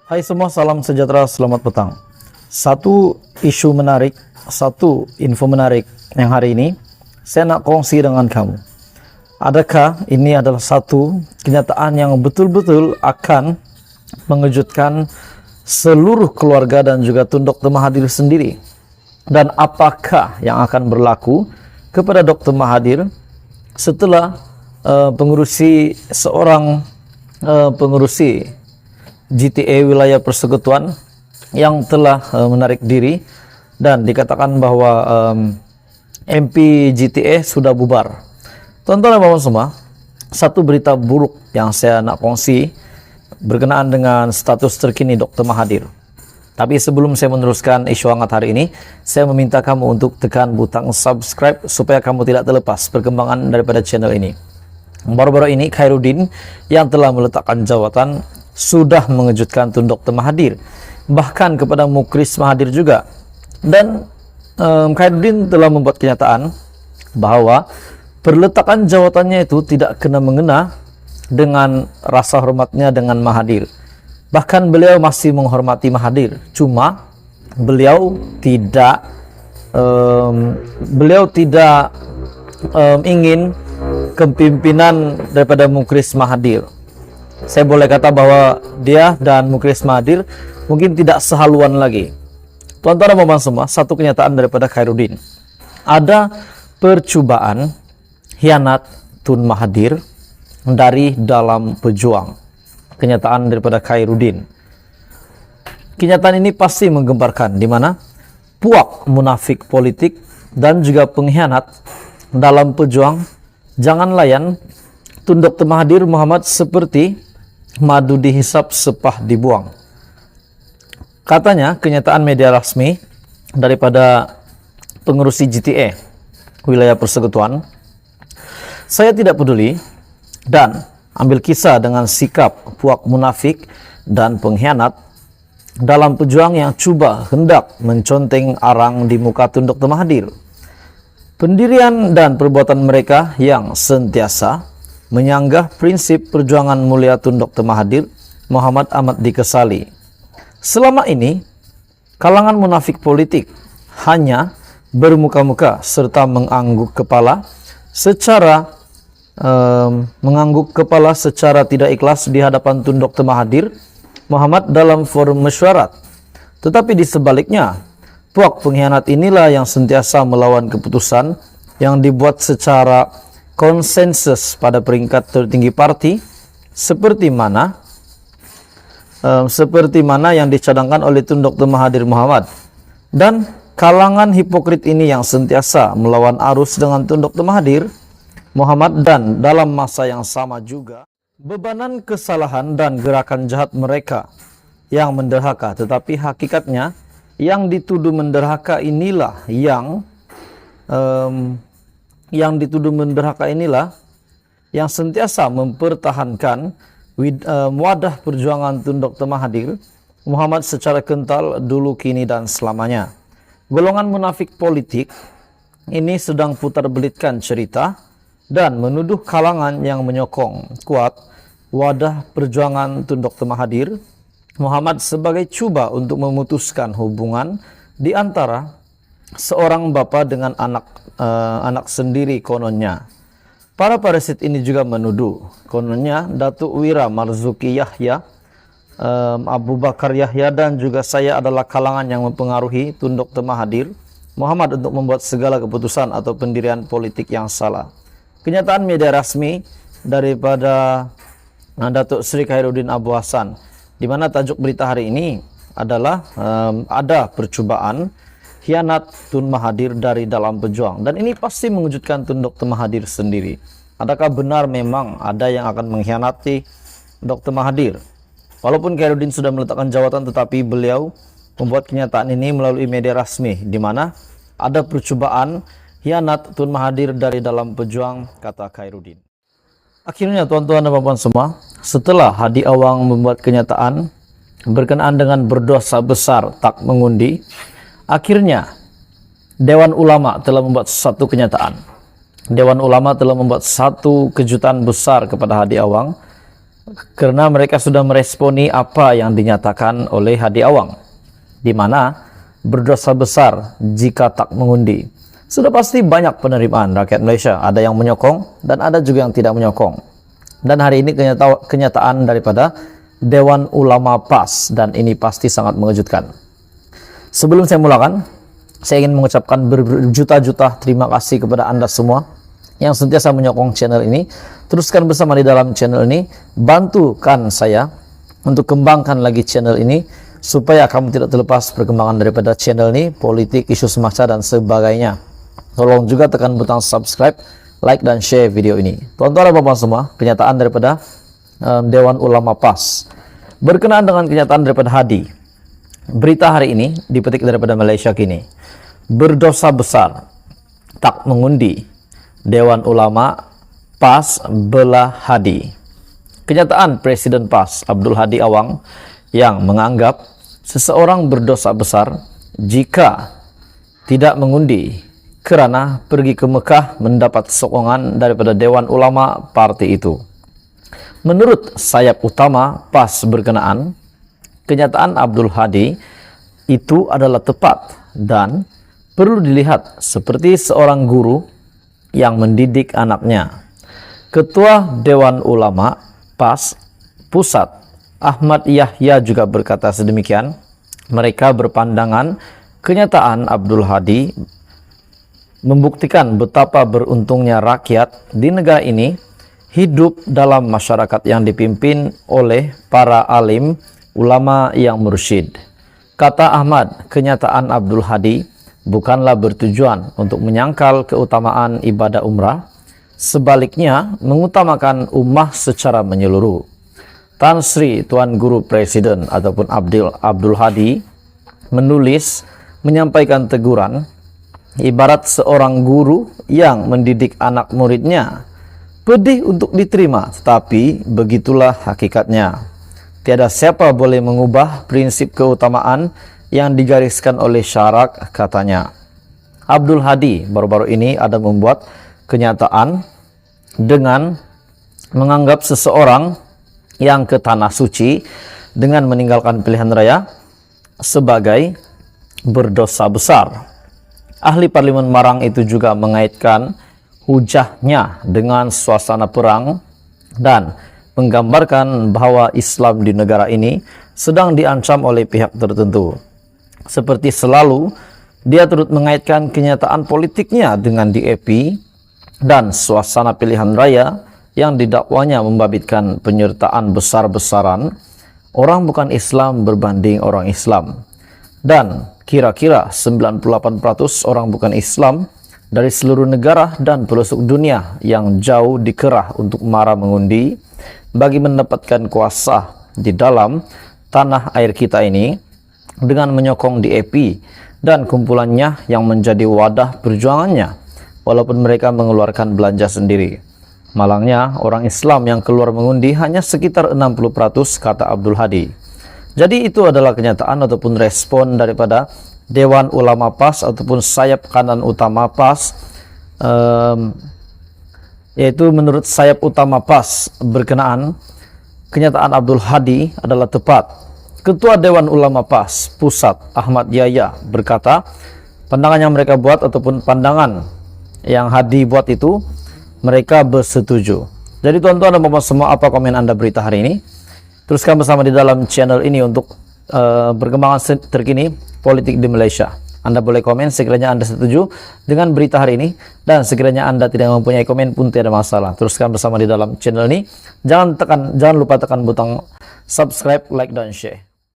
Hai semua, salam sejahtera, selamat petang. Satu isu menarik, satu info menarik yang hari ini saya nak kongsi dengan kamu. Adakah ini adalah satu kenyataan yang betul-betul akan mengejutkan seluruh keluarga dan juga Tun Dr. Mahathir sendiri? Dan apakah yang akan berlaku kepada Dr. Mahathir setelah pengurusi GTA wilayah persekutuan yang telah menarik diri dan dikatakan bahwa MP GTA sudah bubar. Tonton bapak semua, satu berita buruk yang saya nak kongsi berkenaan dengan status terkini Dr. Mahathir. Tapi sebelum saya meneruskan isu hangat hari ini, saya meminta kamu untuk tekan butang subscribe supaya kamu tidak terlepas perkembangan daripada channel ini. Baru-baru ini Khairuddin yang telah meletakkan jawatan sudah mengejutkan Tun Dr. Mahathir, bahkan kepada Mukris Mahathir juga. Dan Khairuddin telah membuat kenyataan bahwa perletakan jawatannya itu tidak kena mengena dengan rasa hormatnya dengan Mahathir. Bahkan beliau masih menghormati Mahathir, cuma beliau tidak ingin kepimpinan daripada Mukris Mahathir. Saya boleh kata bahwa dia dan Mukris Mahathir mungkin tidak sehaluan lagi. Tuan-tuan dan puan semua, satu kenyataan daripada Khairuddin. Ada percubaan hianat Tun Mahathir dari dalam pejuang. Kenyataan daripada Khairuddin. Kenyataan ini pasti menggemparkan, di mana puak munafik politik dan juga pengkhianat dalam pejuang jangan layan Tun Dr. Mahathir Mohamad seperti madu dihisap sepah dibuang. Katanya kenyataan media resmi daripada pengurusi GTA wilayah persekutuan, saya tidak peduli dan ambil kisah dengan sikap puak munafik dan pengkhianat dalam pejuang yang cuba hendak menconteng arang di muka Tun Dr. Mahathir. Pendirian dan perbuatan mereka yang sentiasa menyanggah prinsip perjuangan mulia Tun Dr. Mahathir Mohamad amat dikesali. Selama ini, kalangan munafik politik hanya bermuka-muka serta mengangguk kepala secara tidak ikhlas di hadapan Tun Dr. Mahathir Mohamad dalam forum mesyuarat. Tetapi di sebaliknya, puak pengkhianat inilah yang sentiasa melawan keputusan yang dibuat secara konsensus pada peringkat tertinggi parti seperti mana yang dicadangkan oleh Tun Dr. Mahathir Mohamad. Dan kalangan hipokrit ini yang sentiasa melawan arus dengan Tun Dr. Mahathir Mohamad dan dalam masa yang sama juga bebanan kesalahan dan gerakan jahat mereka yang menderhaka, tetapi hakikatnya yang dituduh menderhaka inilah yang sentiasa mempertahankan wadah perjuangan Tun Dr. Mahathir Mohamad secara kental dulu, kini, dan selamanya. Golongan munafik politik ini sedang putar belitkan cerita dan menuduh kalangan yang menyokong kuat wadah perjuangan Tun Dr. Mahathir Mohamad sebagai cuba untuk memutuskan hubungan di antara seorang bapa dengan anak sendiri kononnya. Para parasit ini juga menuduh kononnya Datuk Wira Marzuki Yahya, Abu Bakar Yahya dan juga saya adalah kalangan yang mempengaruhi Tun Dr. Mahathir Mohamad untuk membuat segala keputusan atau pendirian politik yang salah. Kenyataan media rasmi daripada Datuk Seri Khairuddin Abu Hassan, di mana tajuk berita hari ini adalah ada percubaan hianat Tun Mahathir dari dalam pejuang. Dan ini pasti mengejutkan Tun Dr. Mahathir sendiri. Adakah benar memang ada yang akan mengkhianati Dr. Mahathir? Walaupun Khairuddin sudah meletakkan jawatan, tetapi beliau membuat kenyataan ini melalui media rasmi, di mana ada percubaan hianat Tun Mahathir dari dalam pejuang, kata Khairuddin. Akhirnya tuan-tuan dan puan semua, setelah Hadi Awang membuat kenyataan berkenaan dengan berdosa besar tak mengundi, akhirnya Dewan Ulama telah membuat satu kenyataan. Dewan Ulama telah membuat satu kejutan besar kepada Hadi Awang, karena mereka sudah meresponi apa yang dinyatakan oleh Hadi Awang, di mana berdosa besar jika tak mengundi. Sudah pasti banyak penerimaan rakyat Malaysia, ada yang menyokong dan ada juga yang tidak menyokong. Dan hari ini kenyataan daripada Dewan Ulama PAS, dan ini pasti sangat mengejutkan. Sebelum saya mulakan, saya ingin mengucapkan berjuta-juta terima kasih kepada Anda semua yang sentiasa menyokong channel ini. Teruskan bersama di dalam channel ini, bantukan saya untuk kembangkan lagi channel ini supaya kamu tidak terlepas perkembangan daripada channel ini, politik, isu semasa dan sebagainya. Tolong juga tekan butang subscribe, like dan share video ini. Tuan-tuan dan puan semua, kenyataan daripada Dewan Ulama PAS berkenaan dengan kenyataan daripada Hadi. Berita hari ini dipetik daripada Malaysia Kini. Berdosa besar tak mengundi, Dewan Ulama PAS bela Hadi. Kenyataan Presiden PAS Abdul Hadi Awang yang menganggap seseorang berdosa besar jika tidak mengundi kerana pergi ke Mekah mendapat sokongan daripada Dewan Ulama parti itu. Menurut sayap utama PAS berkenaan, kenyataan Abdul Hadi itu adalah tepat dan perlu dilihat seperti seorang guru yang mendidik anaknya. Ketua Dewan Ulama PAS Pusat Ahmad Yahya juga berkata sedemikian. Mereka berpandangan kenyataan Abdul Hadi membuktikan betapa beruntungnya rakyat di negara ini hidup dalam masyarakat yang dipimpin oleh para alim ulama yang mursyid. Kata Ahmad, kenyataan Abdul Hadi bukanlah bertujuan untuk menyangkal keutamaan ibadah umrah, sebaliknya mengutamakan ummah secara menyeluruh. Tan Sri Tuan Guru Presiden ataupun Abdul Hadi menulis menyampaikan teguran ibarat seorang guru yang mendidik anak muridnya. Pedih untuk diterima, tetapi begitulah hakikatnya. Tiada siapa boleh mengubah prinsip keutamaan yang digariskan oleh syarak, katanya. Abdul Hadi baru-baru ini ada membuat kenyataan dengan menganggap seseorang yang ke tanah suci dengan meninggalkan pilihan raya sebagai berdosa besar. Ahli Parlimen Marang itu juga mengaitkan hujahnya dengan suasana perang dan menggambarkan bahwa Islam di negara ini sedang diancam oleh pihak tertentu. Seperti selalu, dia turut mengaitkan kenyataan politiknya dengan DAP dan suasana pilihan raya yang didakwanya membabitkan penyertaan besar-besaran orang bukan Islam berbanding orang Islam. Dan kira-kira 98% orang bukan Islam dari seluruh negara dan pelosok dunia yang jauh dikerah untuk marah mengundi bagi mendapatkan kuasa di dalam tanah air kita ini dengan menyokong DAP dan kumpulannya yang menjadi wadah perjuangannya, walaupun mereka mengeluarkan belanja sendiri. Malangnya orang Islam yang keluar mengundi hanya sekitar 60%, kata Abdul Hadi. Jadi itu adalah kenyataan ataupun respon daripada Dewan Ulama PAS ataupun sayap kanan utama PAS, yaitu menurut sayap utama PAS berkenaan kenyataan Abdul Hadi adalah tepat. Ketua Dewan Ulama PAS Pusat Ahmad Yahya berkata pandangan yang mereka buat ataupun pandangan yang Hadi buat itu mereka bersetuju. Jadi tuan-tuan dan puan semua, apa komen Anda berita hari ini? Teruskan bersama di dalam channel ini untuk perkembangan terkini politik di Malaysia. Anda boleh komen sekiranya Anda setuju dengan berita hari ini, dan sekiranya Anda tidak mempunyai komen pun tidak ada masalah. Teruskan bersama di dalam channel ini. Jangan lupa tekan butang subscribe, like dan share.